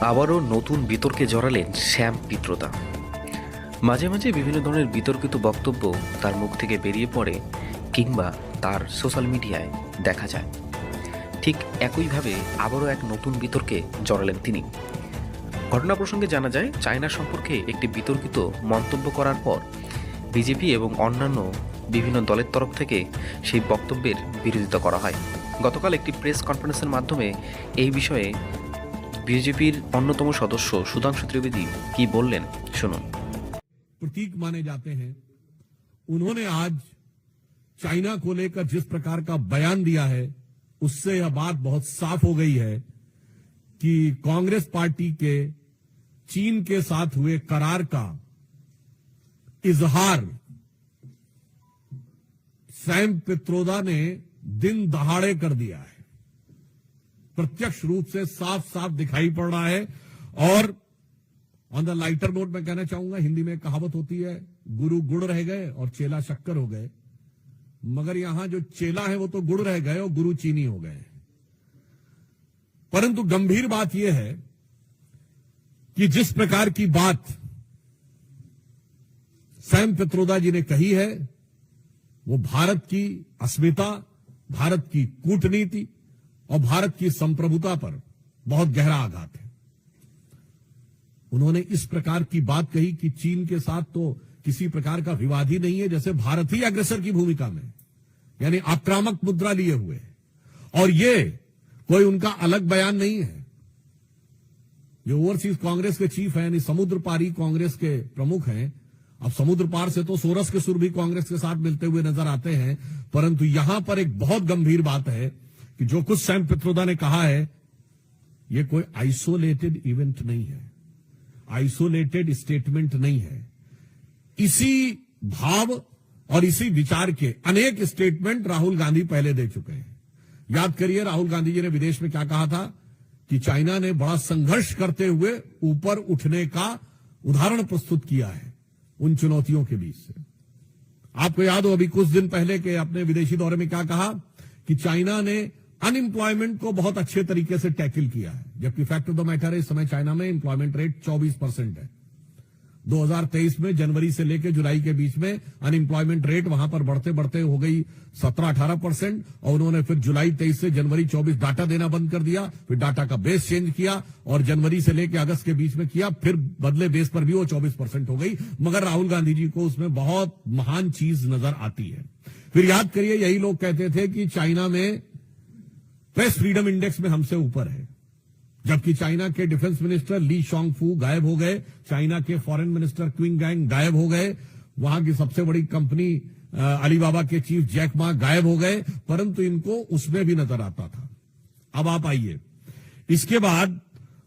আবারও নতুন বিতর্কে জড়ালেন শ্যাম পিত্রোদা। মাঝে মাঝে বিভিন্ন ধরনের বিতর্কিত বক্তব্য তার মুখ থেকে বেরিয়ে পড়ে কিংবা তার সোশ্যাল মিডিয়ায় দেখা যায়। ঠিক একইভাবে আবারও এক নতুন বিতর্কে জড়ালেন তিনি। ঘটনা প্রসঙ্গে জানা যায়, চায়না সম্পর্কে একটি বিতর্কিত মন্তব্য করার পর বিজেপি এবং অন্যান্য বিভিন্ন দলের তরফ থেকে সেই বক্তব্যের বিরোধিতা করা হয়। গতকাল একটি প্রেস কনফারেন্সের মাধ্যমে এই বিষয়ে बीजेपी अन्यतम सदस्य सुधांशु त्रिवेदी की बोलें सुनुन। प्रतीक माने जाते हैं, उन्होंने आज चाइना को लेकर जिस प्रकार का बयान दिया है, उससे यह बात बहुत साफ हो गई है कि कांग्रेस पार्टी के चीन के साथ हुए करार का इजहार सैम पित्रोदा ने दिन दहाड़े कर दिया है। प्रत्यक्ष रूप से साफ साफ दिखाई पड़ रहा है। और ऑन द लाइटर नोट में कहना चाहूंगा, हिंदी में कहावत होती है, गुरु गुड़ रह गए और चेला शक्कर हो गए, मगर यहां जो चेला है वो तो गुड़ रह गए और गुरु चीनी हो गए। परंतु गंभीर बात यह है कि जिस प्रकार की बात सैम पित्रोदा जी ने कही है, वो भारत की अस्मिता, भारत की कूटनीति और भारत की संप्रभुता पर बहुत गहरा आघात है। उन्होंने इस प्रकार की बात कही कि चीन के साथ तो किसी प्रकार का विवाद ही नहीं है, जैसे भारत ही अग्रसर की भूमिका में, यानी आक्रामक मुद्रा लिए हुए, और ये कोई उनका अलग बयान नहीं है। ये ओवरसीज कांग्रेस के चीफ है, यानी समुद्र पारी कांग्रेस के प्रमुख हैं। अब समुद्र पार से तो सोरस के सुर भी कांग्रेस के साथ मिलते हुए नजर आते हैं, परंतु यहां पर एक बहुत गंभीर बात है कि जो कुछ सैम पित्रोदा ने कहा है, यह कोई आइसोलेटेड इवेंट नहीं है, आइसोलेटेड स्टेटमेंट नहीं है। इसी भाव और इसी विचार के अनेक स्टेटमेंट राहुल गांधी पहले दे चुके हैं। याद करिए, राहुल गांधी जी ने विदेश में क्या कहा था कि चाइना ने बड़ा संघर्ष करते हुए ऊपर उठने का उदाहरण प्रस्तुत किया है उन चुनौतियों के बीच से। आपको याद हो, अभी कुछ दिन पहले के अपने विदेशी दौरे में क्या कहा कि चाइना ने अनएम्प्लॉयमेंट को बहुत अच्छे तरीके से टैकल किया है, जबकि फैक्ट ऑफ द मैटर है, इस समय चाइना में एम्प्लॉयमेंट रेट 24% है। 2023 में जनवरी से लेकर जुलाई के बीच में अनएम्प्लॉयमेंट रेट वहां पर बढ़ते बढ़ते हो गई 17-18%, और उन्होंने फिर जुलाई 23 से जनवरी 24 डाटा देना बंद कर दिया, फिर डाटा का बेस चेंज किया और जनवरी से लेकर अगस्त के बीच में किया, फिर बदले बेस पर भी वो 24% हो गई। मगर राहुल गांधी जी को उसमें बहुत महान चीज नजर आती है। फिर याद करिए, यही लोग कहते थे कि चाइना में प्रेस फ्रीडम इंडेक्स में हमसे ऊपर है, जबकि चाइना के डिफेंस मिनिस्टर ली शॉन्गफू गायब हो गए, चाइना के फॉरेन मिनिस्टर क्विंग गैंग गायब हो गए, वहां की सबसे बड़ी कंपनी अलीबाबा के चीफ जैक मा गायब हो गए, परंतु इनको उसमें भी नजर आता था। अब आप आइए, इसके बाद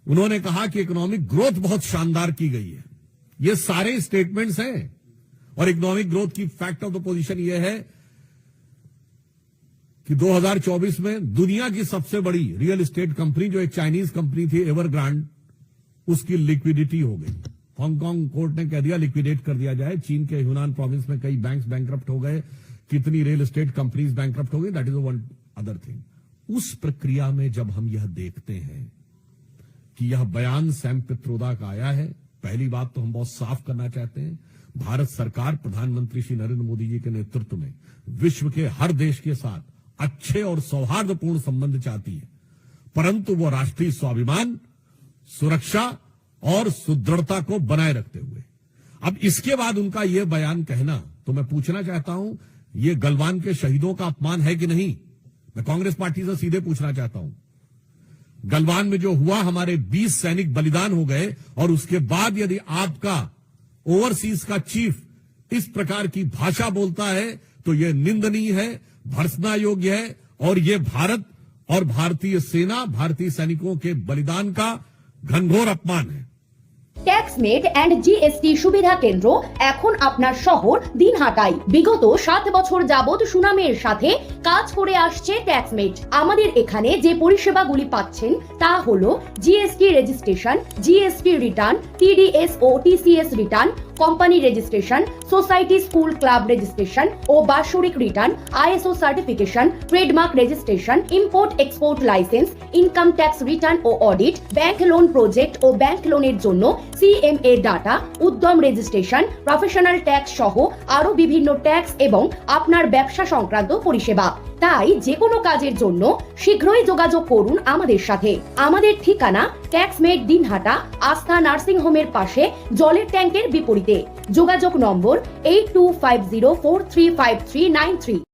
उन्होंने कहा कि इकोनॉमिक ग्रोथ बहुत शानदार की गई है। ये सारे स्टेटमेंट्स हैं, और इकोनॉमिक ग्रोथ की फैक्ट ऑफ द पोजीशन यह है कि 2024 में दुनिया की सबसे बड़ी रियल एस्टेट कंपनी, जो एक चाइनीज कंपनी थी एवरग्रांड, उसकी लिक्विडिटी हो गई। हांगकांग कोर्ट ने कह दिया लिक्विडेट कर दिया जाए। चीन के ह्यूनान प्रोविंस में कई बैंक्स बैंकरप्ट हो गए, कितनी रियल एस्टेट कंपनीज बैंकरप्ट हो गई, that is one other thing. उस प्रक्रिया में जब हम यह देखते हैं कि यह बयान सैम पित्रोदा का आया है, पहली बात तो हम बहुत साफ करना चाहते हैं, भारत सरकार प्रधानमंत्री श्री नरेंद्र मोदी जी के नेतृत्व में विश्व के हर देश के साथ अच्छे और सौहार्दपूर्ण संबंध चाहती है, परंतु वो राष्ट्रीय स्वाभिमान, सुरक्षा और सुदृढ़ता को बनाए रखते हुए। अब इसके बाद उनका यह बयान कहना, तो मैं पूछना चाहता हूं, यह गलवान के शहीदों का अपमान है कि नहीं? मैं कांग्रेस पार्टी से सीधे पूछना चाहता हूं। गलवान में जो हुआ, हमारे 20 सैनिक बलिदान हो गए, और उसके बाद यदि आपका ओवरसीज का चीफ इस प्रकार की भाषा बोलता है तो यह निंदनीय है, भर्त्सना योग्य है, और यह भारत और भारतीय सेना, भारतीय सैनिकों के बलिदान का घनघोर अपमान है। ট্যাক্সমেট এন্ড জিএসটি সুবিধা কেন্দ্র এখন আপনার শহর দিনহাটায়। বিগত 7 বছর যাবত সুনামের সাথে কাজ করে আসছে ট্যাক্সমেট। আমাদের এখানে যে পরিষেবাগুলি পাচ্ছেন তা হলো GST registration, GST return, TDS ও TCS return, company registration, society school club registration ও বাৎসরিক return, ISO certification, trademark registration, import export licence, income tax return ও অডিট, ব্যাংক লোন প্রজেক্ট ও ব্যাংক লোনের জন্য CMA data, Udyam registration, professional tax সহ আরো বিভিন্ন ট্যাক্স এবং আপনার ব্যবসা সংক্রান্ত পরিষেবা। তাই যে কোনো কাজের জন্য শীঘ্রই যোগাযোগ করুন আমাদের সাথে। আমাদের ঠিকানা ট্যাক্সমেট দিনহাটা, আস্থা নার্সিং হোমের পাশে, জলের ট্যাঙ্কের বিপরীতে। যোগাযোগ নম্বর 8250435393।